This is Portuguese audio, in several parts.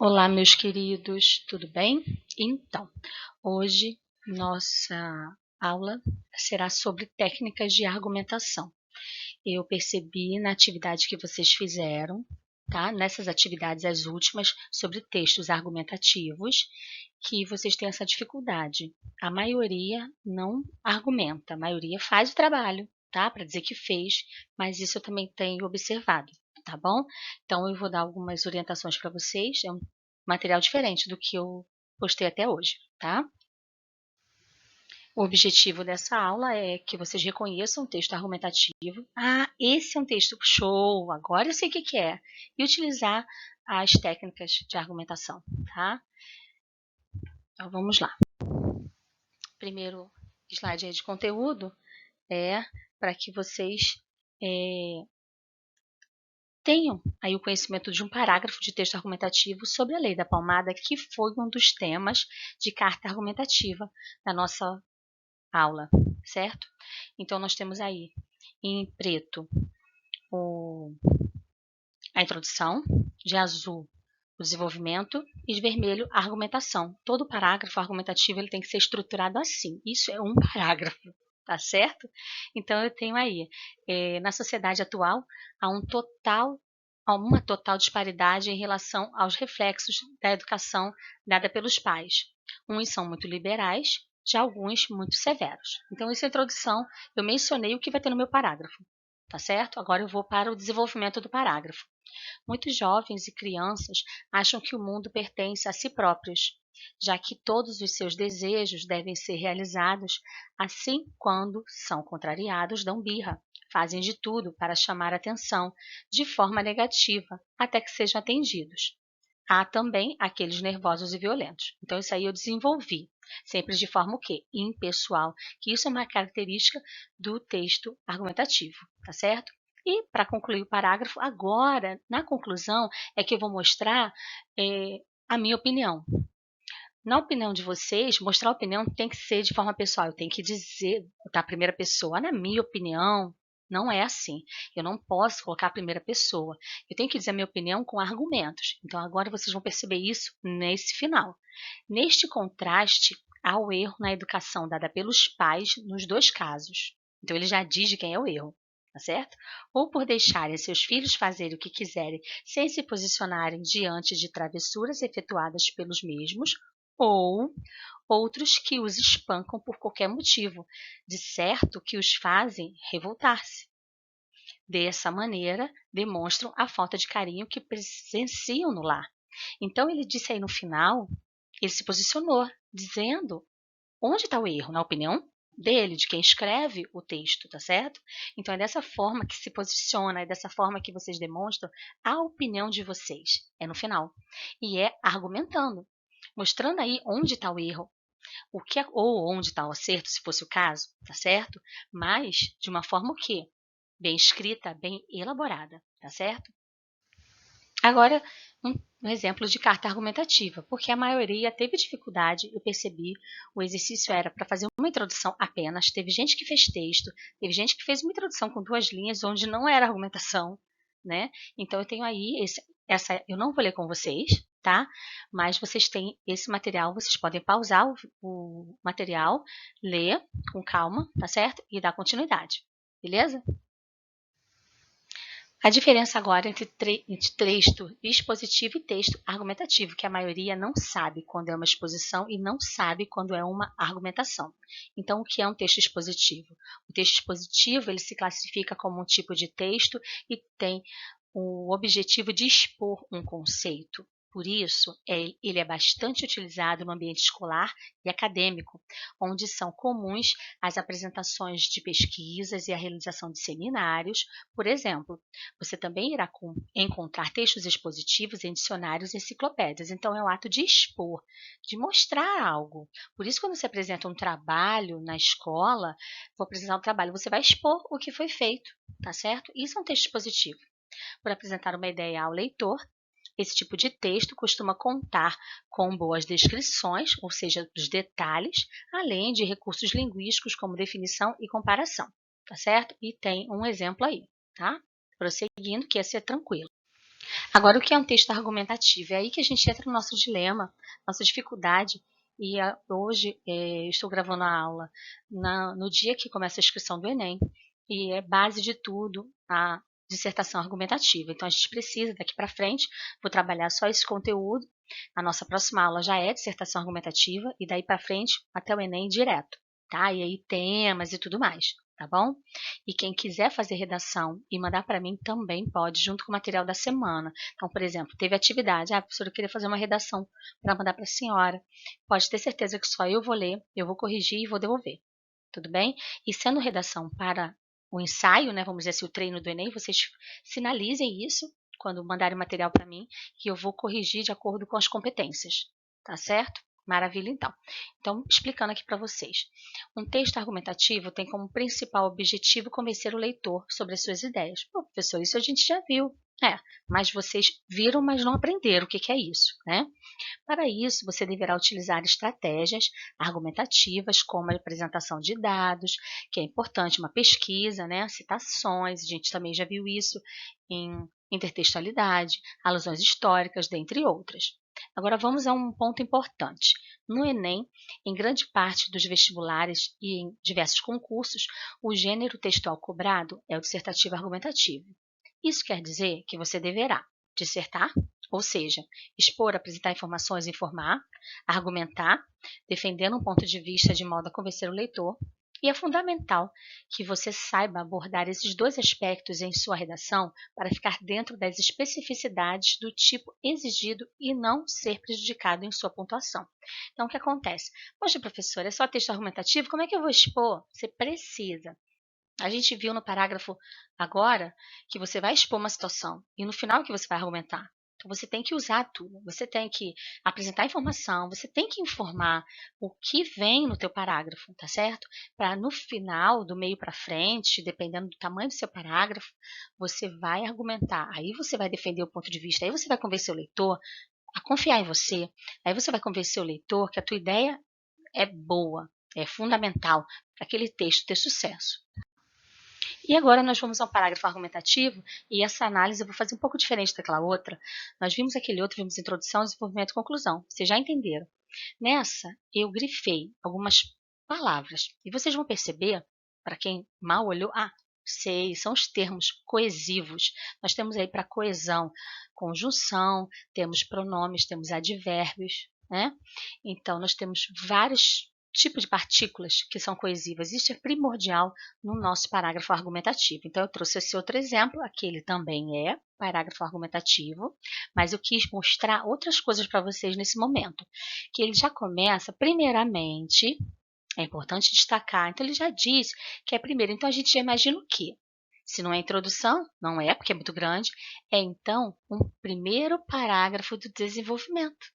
Olá, meus queridos, tudo bem? Então, hoje nossa aula será sobre técnicas de argumentação. Eu percebi na atividade que vocês fizeram, tá? Nessas atividades, as últimas, sobre textos argumentativos, que vocês têm essa dificuldade. A maioria não argumenta, a maioria faz o trabalho, tá? Para dizer que fez, mas isso eu também tenho observado, tá bom? Então, eu vou dar algumas orientações para vocês. É um material diferente do que eu postei até hoje, tá? O objetivo dessa aula é que vocês reconheçam o texto argumentativo. Ah, esse é um texto show, agora eu sei o que é. E utilizar as técnicas de argumentação, tá? Então vamos lá. Primeiro slide aí de conteúdo é para que vocês tenham aí o conhecimento de um parágrafo de texto argumentativo sobre a lei da palmada, que foi um dos temas de carta argumentativa da nossa aula, certo? Então, nós temos aí em preto a introdução, de azul o desenvolvimento e de vermelho a argumentação. Todo parágrafo argumentativo ele tem que ser estruturado assim. Isso é um parágrafo, tá certo? Então, eu tenho aí, na sociedade atual, há uma total disparidade em relação aos reflexos da educação dada pelos pais. Uns são muito liberais, já alguns muito severos. Então, essa introdução, eu mencionei o que vai ter no meu parágrafo, tá certo? Agora eu vou para o desenvolvimento do parágrafo. Muitos jovens e crianças acham que o mundo pertence a si próprios, já que todos os seus desejos devem ser realizados, assim, quando são contrariados, dão birra, fazem de tudo para chamar atenção de forma negativa, até que sejam atendidos. Há também aqueles nervosos e violentos. Então, isso aí eu desenvolvi, sempre de forma o quê? Impessoal, que isso é uma característica do texto argumentativo, tá certo? E, para concluir o parágrafo, agora, na conclusão, é que eu vou mostrar a minha opinião. Na opinião de vocês, mostrar a opinião tem que ser de forma pessoal. Eu tenho que dizer da primeira pessoa, na minha opinião, não é assim. Eu não posso colocar a primeira pessoa. Eu tenho que dizer a minha opinião com argumentos. Então, agora vocês vão perceber isso nesse final. Neste contraste, há o erro na educação dada pelos pais nos dois casos. Então, ele já diz de quem é o erro, tá certo? Ou por deixarem seus filhos fazerem o que quiserem sem se posicionarem diante de travessuras efetuadas pelos mesmos, ou outros que os espancam por qualquer motivo, de certo que os fazem revoltar-se. Dessa maneira, demonstram a falta de carinho que presenciam no lar. Então, ele disse aí no final, ele se posicionou, dizendo onde está o erro, na opinião dele, de quem escreve o texto, tá certo? Então, é dessa forma que se posiciona, é dessa forma que vocês demonstram a opinião de vocês, é no final. E é argumentando, mostrando aí onde está o erro, ou onde está o acerto, se fosse o caso, tá certo? Mas de uma forma o quê? Bem escrita, bem elaborada, tá certo? Agora, um exemplo de carta argumentativa, porque a maioria teve dificuldade, eu percebi, o exercício era para fazer uma introdução apenas, teve gente que fez texto, teve gente que fez uma introdução com 2 linhas, onde não era argumentação, né? Então, eu tenho aí, eu não vou ler com vocês, tá? Mas vocês têm esse material, vocês podem pausar o material, ler com calma, tá certo? E dar continuidade, beleza? A diferença agora entre texto expositivo e texto argumentativo, que a maioria não sabe quando é uma exposição e não sabe quando é uma argumentação. Então, o que é um texto expositivo? O texto expositivo ele se classifica como um tipo de texto e tem o objetivo de expor um conceito. Por isso, ele é bastante utilizado no ambiente escolar e acadêmico, onde são comuns as apresentações de pesquisas e a realização de seminários. Por exemplo, você também irá encontrar textos expositivos em dicionários e enciclopédias. Então, é o ato de expor, de mostrar algo. Por isso, quando você apresenta um trabalho na escola, vou apresentar um trabalho, você vai expor o que foi feito, tá certo? Isso é um texto expositivo. Por apresentar uma ideia ao leitor, esse tipo de texto costuma contar com boas descrições, ou seja, os detalhes, além de recursos linguísticos como definição e comparação, tá certo? E tem um exemplo aí, tá? Prosseguindo, que esse é tranquilo. Agora, o que é um texto argumentativo? É aí que a gente entra no nosso dilema, nossa dificuldade. E hoje estou gravando a aula no dia que começa a inscrição do Enem. E é base de tudo a dissertação argumentativa. Então, a gente precisa, daqui para frente, vou trabalhar só esse conteúdo. A nossa próxima aula já é dissertação argumentativa. E daí para frente, até o Enem direto. Tá? E aí temas e tudo mais. Tá bom? E quem quiser fazer redação e mandar para mim também pode, junto com o material da semana. Então, por exemplo, teve atividade. Professora, eu queria fazer uma redação para mandar para a senhora. Pode ter certeza que só eu vou ler, eu vou corrigir e vou devolver. Tudo bem? E sendo redação para o ensaio, né, vamos dizer assim, o treino do Enem, vocês sinalizem isso quando mandarem material para mim, que eu vou corrigir de acordo com as competências. Tá certo? Maravilha, então. Então, explicando aqui para vocês. Um texto argumentativo tem como principal objetivo convencer o leitor sobre as suas ideias. Pô, professor, isso a gente já viu. Mas vocês viram, mas não aprenderam o que é isso, né? Para isso, você deverá utilizar estratégias argumentativas, como a apresentação de dados, que é importante, uma pesquisa, né? Citações, a gente também já viu isso em intertextualidade, alusões históricas, dentre outras. Agora vamos a um ponto importante. No Enem, em grande parte dos vestibulares e em diversos concursos, o gênero textual cobrado é o dissertativo argumentativo. Isso quer dizer que você deverá dissertar, ou seja, expor, apresentar informações, informar, argumentar, defendendo um ponto de vista de modo a convencer o leitor. E é fundamental que você saiba abordar esses dois aspectos em sua redação para ficar dentro das especificidades do tipo exigido e não ser prejudicado em sua pontuação. Então, o que acontece? Poxa, professor, é só texto argumentativo? Como é que eu vou expor? Você precisa. A gente viu no parágrafo agora que você vai expor uma situação e no final que você vai argumentar. Então você tem que usar tudo, você tem que apresentar informação, você tem que informar o que vem no teu parágrafo, tá certo? Para no final, do meio para frente, dependendo do tamanho do seu parágrafo, você vai argumentar. Aí você vai defender o ponto de vista, aí você vai convencer o leitor a confiar em você, aí você vai convencer o leitor que a tua ideia é boa, é fundamental para aquele texto ter sucesso. E agora nós vamos ao parágrafo argumentativo, e essa análise eu vou fazer um pouco diferente daquela outra. Nós vimos aquele outro, vimos introdução, desenvolvimento e conclusão. Vocês já entenderam. Nessa, eu grifei algumas palavras. E vocês vão perceber, para quem mal olhou, sei, são os termos coesivos. Nós temos aí para coesão, conjunção, temos pronomes, temos advérbios, né? Então, nós temos vários tipos de partículas que são coesivas. Isso é primordial no nosso parágrafo argumentativo. Então, eu trouxe esse outro exemplo, aquele também é parágrafo argumentativo, mas eu quis mostrar outras coisas para vocês nesse momento, que ele já começa, primeiramente, é importante destacar, então ele já diz que é primeiro, então a gente já imagina o quê? Se não é introdução, não é, porque é muito grande, é então um primeiro parágrafo do desenvolvimento,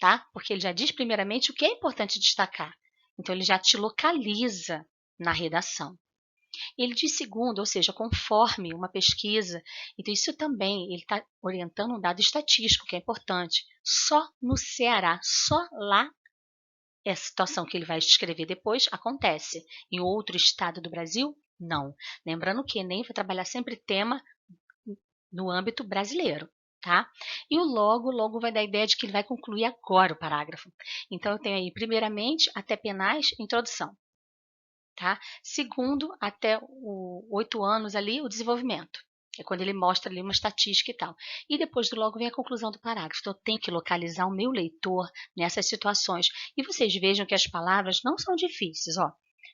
tá? Porque ele já diz primeiramente o que é importante destacar. Então ele já te localiza na redação. Ele diz segundo, ou seja, conforme uma pesquisa. Então isso também ele está orientando um dado estatístico que é importante. Só no Ceará, só lá é a situação que ele vai escrever depois acontece. Em outro estado do Brasil, não. Lembrando que Enem vai trabalhar sempre tema no âmbito brasileiro. Tá? E o logo vai dar a ideia de que ele vai concluir agora o parágrafo. Então, eu tenho aí, primeiramente, até penais, introdução. Tá? Segundo, até 8 anos ali, o desenvolvimento. É quando ele mostra ali uma estatística e tal. E depois do logo vem a conclusão do parágrafo. Então, eu tenho que localizar o meu leitor nessas situações. E vocês vejam que as palavras não são difíceis, ó.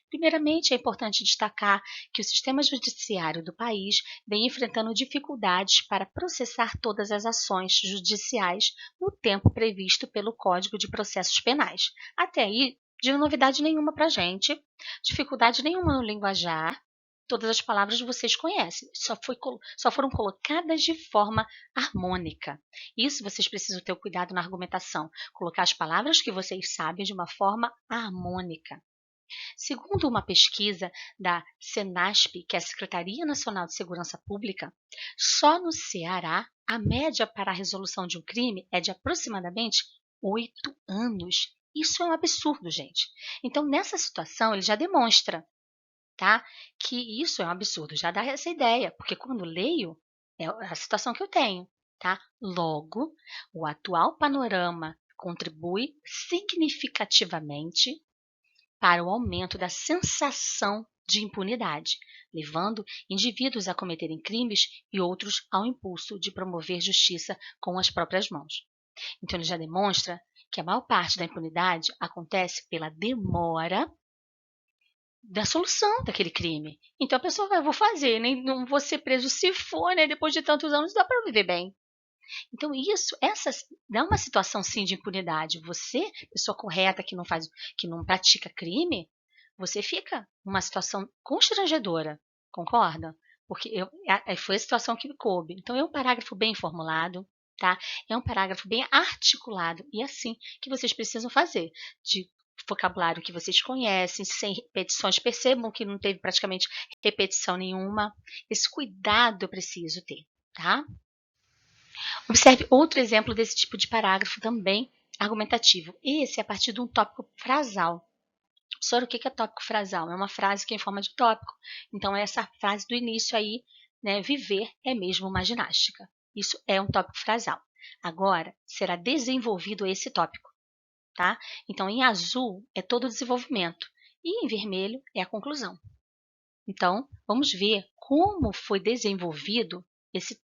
Primeiramente, é importante destacar que o sistema judiciário do país vem enfrentando dificuldades para processar todas as ações judiciais no tempo previsto pelo Código de Processos Penais. Até aí, de novidade nenhuma para a gente, dificuldade nenhuma no linguajar, todas as palavras vocês conhecem, só foram colocadas de forma harmônica. Isso vocês precisam ter cuidado na argumentação, colocar as palavras que vocês sabem de uma forma harmônica. Segundo uma pesquisa da Senasp, que é a Secretaria Nacional de Segurança Pública, só no Ceará a média para a resolução de um crime é de aproximadamente 8 anos. Isso é um absurdo, gente. Então, nessa situação, ele já demonstra, tá, que isso é um absurdo, já dá essa ideia, porque quando leio, é a situação que eu tenho. tá? Logo, o atual panorama contribui significativamente para o aumento da sensação de impunidade, levando indivíduos a cometerem crimes e outros ao impulso de promover justiça com as próprias mãos. Então, ele já demonstra que a maior parte da impunidade acontece pela demora da solução daquele crime. Então, a pessoa vai, vou fazer, nem não vou ser preso se for, né? Depois de tantos anos dá para viver bem. Então, essa dá uma situação sim de impunidade. Você, pessoa correta que não pratica crime, você fica numa situação constrangedora, concorda? Porque foi a situação que me coube. Então, é um parágrafo bem formulado, tá? É um parágrafo bem articulado e é assim que vocês precisam fazer, de vocabulário que vocês conhecem, sem repetições, percebam que não teve praticamente repetição nenhuma. Esse cuidado eu preciso ter, tá? Observe outro exemplo desse tipo de parágrafo também argumentativo. Esse é a partir de um tópico frasal. Sobre o que é tópico frasal? É uma frase que é em forma de tópico. Então, é essa frase do início aí, né? Viver é mesmo uma ginástica. Isso é um tópico frasal. Agora, será desenvolvido esse tópico, tá? Então, em azul é todo o desenvolvimento e em vermelho é a conclusão. Então, vamos ver como foi desenvolvido esse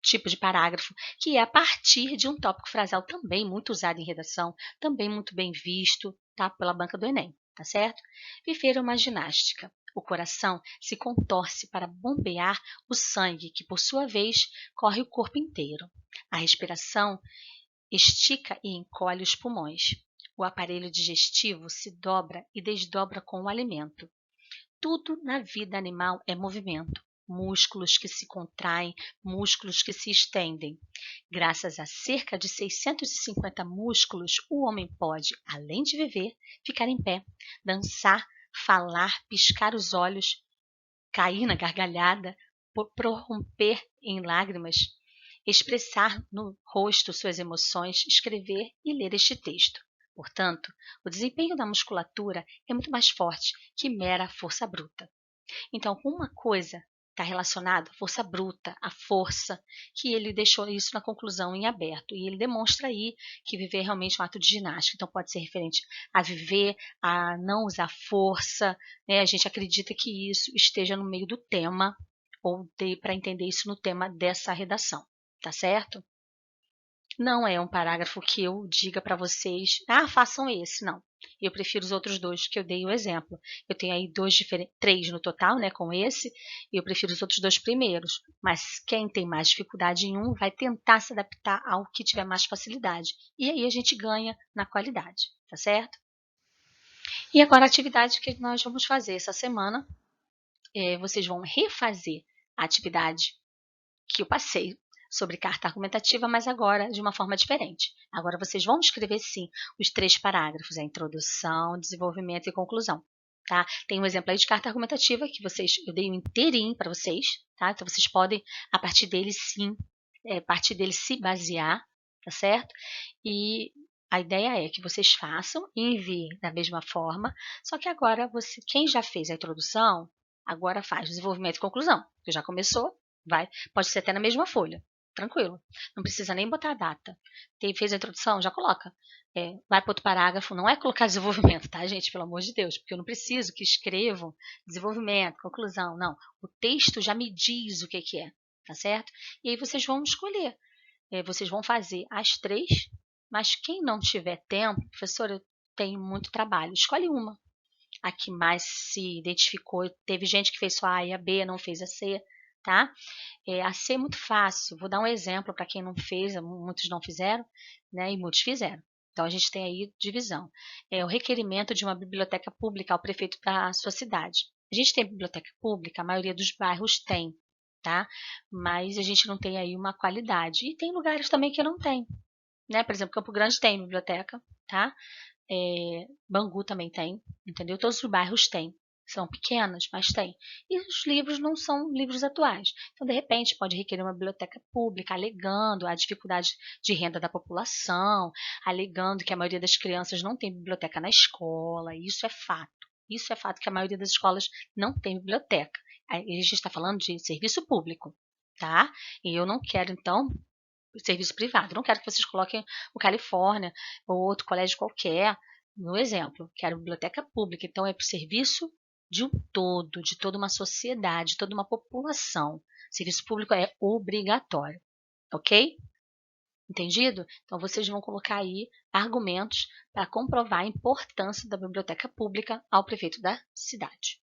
tipo de parágrafo, que é a partir de um tópico frasal também muito usado em redação, também muito bem visto, tá? Pela banca do Enem, tá certo? Viver é uma ginástica. O coração se contorce para bombear o sangue, que por sua vez corre o corpo inteiro. A respiração estica e encolhe os pulmões. O aparelho digestivo se dobra e desdobra com o alimento. Tudo na vida animal é movimento. Músculos que se contraem, músculos que se estendem. Graças a cerca de 650 músculos, o homem pode, além de viver, ficar em pé, dançar, falar, piscar os olhos, cair na gargalhada, prorromper em lágrimas, expressar no rosto suas emoções, escrever e ler este texto. Portanto, o desempenho da musculatura é muito mais forte que mera força bruta. Então, alguma coisa está relacionada à força bruta, à força, que ele deixou isso na conclusão em aberto. E ele demonstra aí que viver é realmente um ato de ginástica. Então, pode ser referente a viver, a não usar força, né? A gente acredita que isso esteja no meio do tema, ou para entender isso no tema dessa redação, tá certo? Não é um parágrafo que eu diga para vocês, façam esse, não. Eu prefiro os outros dois que eu dei o exemplo. Eu tenho aí três no total, né, com esse, e eu prefiro os outros dois primeiros. Mas quem tem mais dificuldade em um vai tentar se adaptar ao que tiver mais facilidade. E aí a gente ganha na qualidade, tá certo? E agora a atividade que nós vamos fazer essa semana, vocês vão refazer a atividade que eu passei sobre carta argumentativa, mas agora de uma forma diferente. Agora vocês vão escrever sim os 3 parágrafos, a introdução, desenvolvimento e conclusão. Tá? Tem um exemplo aí de carta argumentativa que eu dei um inteirinho para vocês, tá? Então vocês podem, a partir dele sim, a partir dele se basear, tá certo? E a ideia é que vocês façam e enviem da mesma forma, só que agora quem já fez a introdução, agora faz desenvolvimento e conclusão, que já começou, pode ser até na mesma folha, tranquilo. Não precisa nem botar a data. Fez a introdução, já coloca. Vai para outro parágrafo, não é colocar desenvolvimento, tá, gente? Pelo amor de Deus, porque eu não preciso que escrevam desenvolvimento, conclusão, não. O texto já me diz o que é, tá certo? E aí vocês vão escolher. Vocês vão fazer as 3, mas quem não tiver tempo, professor, eu tenho muito trabalho, escolhe uma. A que mais se identificou, teve gente que fez só a e a B, não fez a C, tá? A C é muito fácil, vou dar um exemplo para quem não fez, muitos não fizeram, né, e muitos fizeram. Então, a gente tem aí divisão. O requerimento de uma biblioteca pública ao prefeito da sua cidade. A gente tem biblioteca pública, a maioria dos bairros tem, tá? Mas a gente não tem aí uma qualidade. E tem lugares também que não tem, né? Por exemplo, Campo Grande tem biblioteca, tá? Bangu também tem, entendeu? Todos os bairros têm. São pequenas, mas tem. E os livros não são livros atuais. Então, de repente, pode requerer uma biblioteca pública, alegando a dificuldade de renda da população, alegando que a maioria das crianças não tem biblioteca na escola. Isso é fato. Isso é fato que a maioria das escolas não tem biblioteca. A gente está falando de serviço público, tá? E eu não quero, então, serviço privado. Não quero que vocês coloquem o Califórnia ou outro colégio qualquer no exemplo. Quero biblioteca pública. Então, é para o serviço de um todo, de toda uma sociedade, de toda uma população. Serviço público é obrigatório, ok? Entendido? Então, vocês vão colocar aí argumentos para comprovar a importância da biblioteca pública ao prefeito da cidade.